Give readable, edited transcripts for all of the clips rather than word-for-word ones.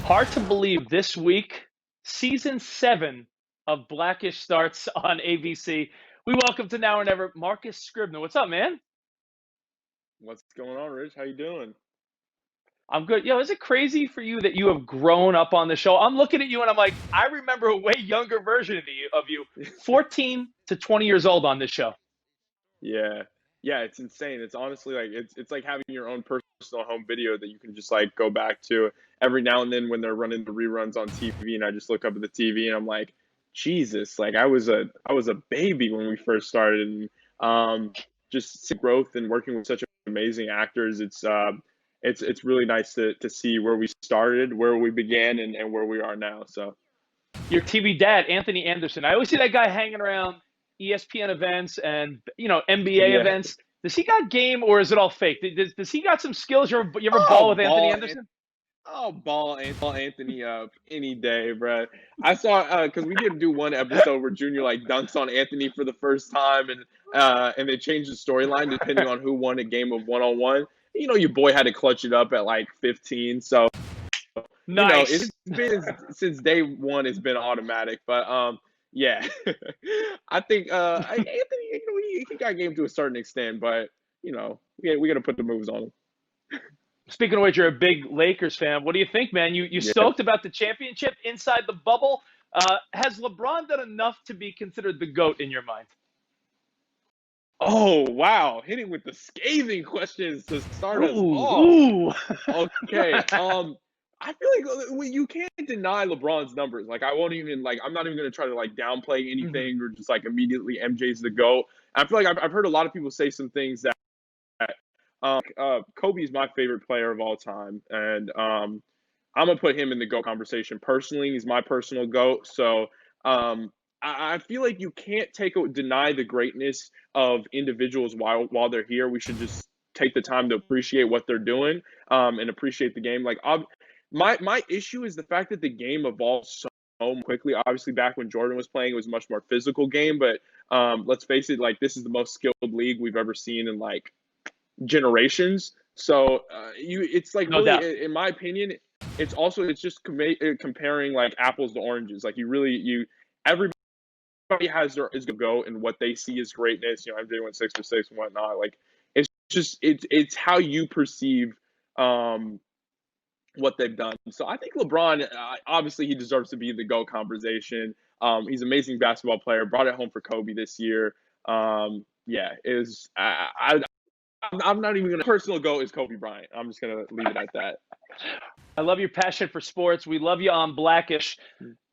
Hard to believe this week, season 7 of Blackish starts on ABC. We welcome to Now or Never Marcus Scribner. What's up, man? What's going on, Rich? How you doing? I'm good. Yo, is it crazy for you that you have grown up on the show? I'm looking at you and I'm like, I remember a way younger version of you, 14 to 20 years old on this show. Yeah. Yeah, it's insane. It's honestly like it's like having your own personal home video that you can just like go back to every now and then when they're running the reruns on TV, and I just look up at the TV and I'm like, Jesus, like I was a baby when we first started, and just growth and working with such amazing actors. It's really nice to see where we started, where we began, and where we are now. So Your TV dad, Anthony Anderson. I always see that guy hanging around ESPN events and NBA yeah. events. Does he got game or is it all fake? Does he got some skills? You ever ball Oh, with Anthony Anderson? ball Anthony up any day, bro. I saw because we did do one episode where Junior like dunks on Anthony for the first time, and they changed the storyline depending on who won a game of 1-on-1. You know, your boy had to clutch it up at like 15, so Nice. it's been since day one. It's been automatic, but yeah, I think Anthony, he got game to a certain extent, but we got to put the moves on him. Speaking of which, you're a big Lakers fan. What do you think, man? You Yeah. stoked about the championship inside the bubble? Has LeBron done enough to be considered the GOAT in your mind? Oh, wow. Hitting with the scathing questions to start us off. Ooh, ooh. Okay. I feel like you can't deny LeBron's numbers. Like I won't even like I'm not even gonna try to like downplay Mhm. anything or just like immediately MJ's the GOAT. I feel like I've heard a lot of people say some things that Kobe's my favorite player of all time, and I'm gonna put him in the GOAT conversation personally. He's my personal GOAT. So I feel like you can't deny the greatness of individuals while they're here. We should just take the time to appreciate what they're doing, and appreciate the game. Like my issue is the fact that the game evolved so quickly. Obviously, back when Jordan was playing, it was a much more physical game. But let's face it, like this is the most skilled league we've ever seen in like generations. So it's like No really, doubt. in my opinion, it's just comparing like apples to oranges. Like everybody has their is to go and what they see as greatness. MJ went 6 for 6 and whatnot. Like it's how you perceive um what they've done. So I think LeBron, obviously, he deserves to be in the GOAT conversation. He's an amazing basketball player. Brought it home for Kobe this year. Yeah, is I'm not even gonna personal GOAT is Kobe Bryant. I'm just gonna leave it at that. I love your passion for sports. We love you on Blackish.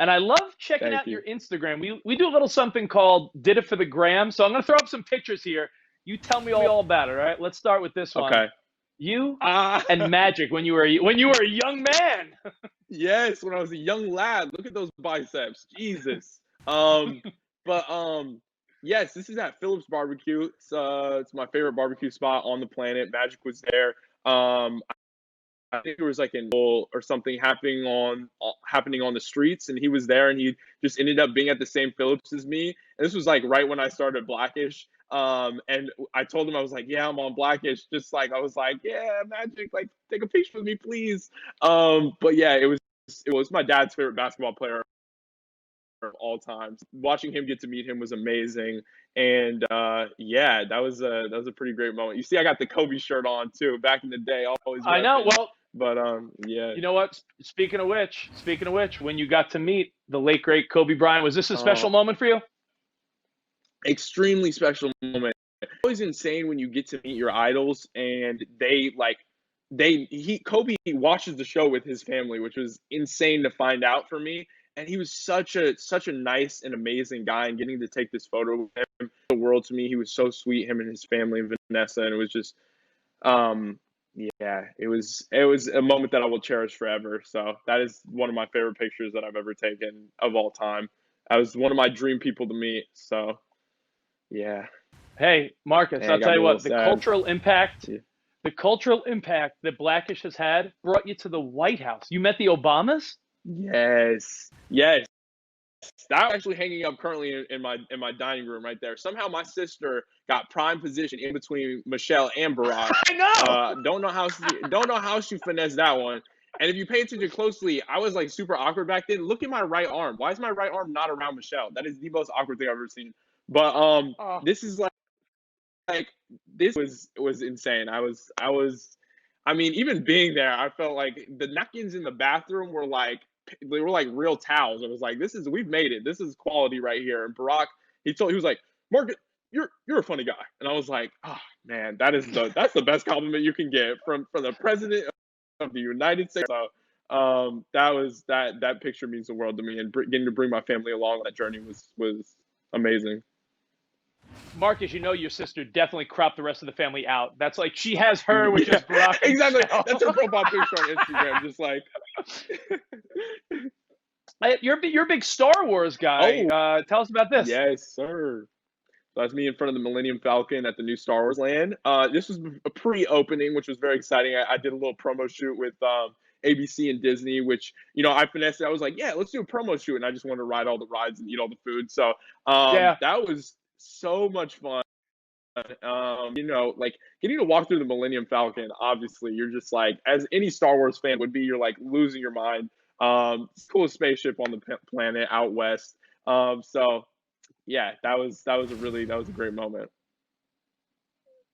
And I love checking Thank out you. your Instagram. We do a little something called Did It for the Gram. So I'm going to throw up some pictures here. You tell me all about it, all right? Let's start with this one. Okay. You Ah, and Magic when you were a young man. yes, when I was a young lad. Look at those biceps. Jesus. Um, but yes, this is at Phillips Barbecue. It's my favorite barbecue spot on the planet. Magic was there. I think there was like an or something happening on the streets, and he was there, and he just ended up being at the same Phillips as me. And this was like right when I started Blackish. And I told him I was like, yeah, I'm on Blackish. Just like I was like, yeah, Magic, like take a picture with me, please. But yeah, it was my dad's favorite basketball player of all times. Watching him get to meet him was amazing. And yeah, that was a pretty great moment. You see, I got the Kobe shirt on too. Back in the day, always I know. repping. Well, But yeah. you know what? Speaking of which, when you got to meet the late great Kobe Bryant, was this a Uh, special moment for you? extremely special moment. It's always insane when you get to meet your idols and Kobe watches the show with his family, which was insane to find out for me. And he was such a nice and amazing guy, and getting to take this photo with him, the world to me. He was so sweet, him and his family, Vanessa, and it was just um yeah, it was a moment that I will cherish forever. So that is one of my favorite pictures that I've ever taken of all time. I was one of my dream people to meet. So yeah. Hey, Marcus, And I'll it got tell me you a little what, the sad. cultural impact Yeah. the cultural impact that Blackish has had brought you to the White House. You met the Obamas? Yes. Yes. That's actually hanging up currently in my dining room right there. Somehow my sister got prime position in between Michelle and Barack. I know. Don't know how she finessed that one. And if you pay attention closely, I was like super awkward back then. Look at my right arm. Why is my right arm not around Michelle? That is the most awkward thing I've ever seen. But Oh, this is like this was insane. I mean, even being there, I felt like the napkins in the bathroom were like they were like real towels. It was like we've made it. This is quality right here. And Barack, he was like, Marcus, you're a funny guy. And I was like, oh man, that's the best compliment you can get from the president of the United States. So that picture means the world to me, and getting to bring my family along on that journey was amazing. Marcus, you know your sister definitely cropped the rest of the family out. That's like she has her, which Yeah, is Barack. exactly. Michelle. That's her profile picture on Instagram. Just like, You're a big Star Wars guy. oh Tell us about this. yes, sir. So that's me in front of the Millennium Falcon at the new Star Wars land. This was a pre-opening, which was very exciting. I did a little promo shoot with ABC and Disney, which I finessed it. I was like, yeah, let's do a promo shoot, and I just wanted to ride all the rides and eat all the food. So Yeah. that was so much fun. Like getting to walk through the Millennium Falcon. Obviously, you're just like, as any Star Wars fan would be, you're like losing your mind. Coolest spaceship on the planet out west. So yeah, that was a great moment.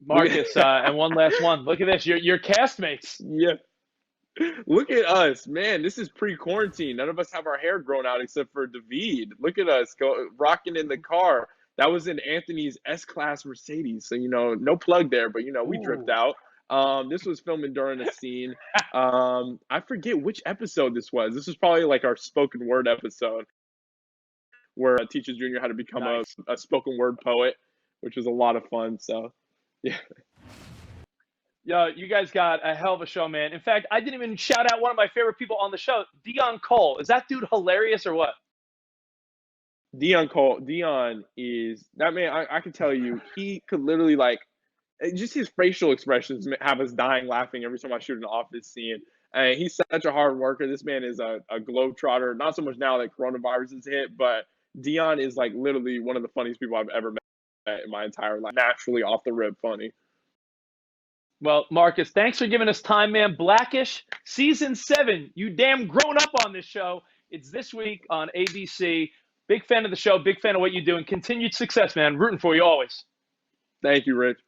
Marcus, and one last one. Look at this. Your castmates. Yeah, look at us, man. This is pre-quarantine. None of us have our hair grown out except for David. Look at us go rocking in the car. That was in Anthony's S-Class Mercedes. So no plug there, but we dripped Ooh. out. This was filming during a scene. I forget which episode this was. This was probably like our spoken word episode where it teaches Junior how to become Nice. a spoken word poet, which was a lot of fun. So yeah. Yo, you guys got a hell of a show, man. In fact, I didn't even shout out one of my favorite people on the show, Dion Cole. Is that dude hilarious or what? Dion is that man. I can tell you, he could literally like just his facial expressions have us dying laughing every time I shoot an office scene. And he's such a hard worker. This man is a globetrotter. Not so much now that coronavirus has hit, but Dion is like literally one of the funniest people I've ever met in my entire life. Naturally off the rip funny. Well, Marcus, thanks for giving us time, man. Blackish, season 7. You damn grown up on this show. It's this week on ABC. Big fan of the show. Big fan of what you do. And continued success, man. Rooting for you always. Thank you, Rich.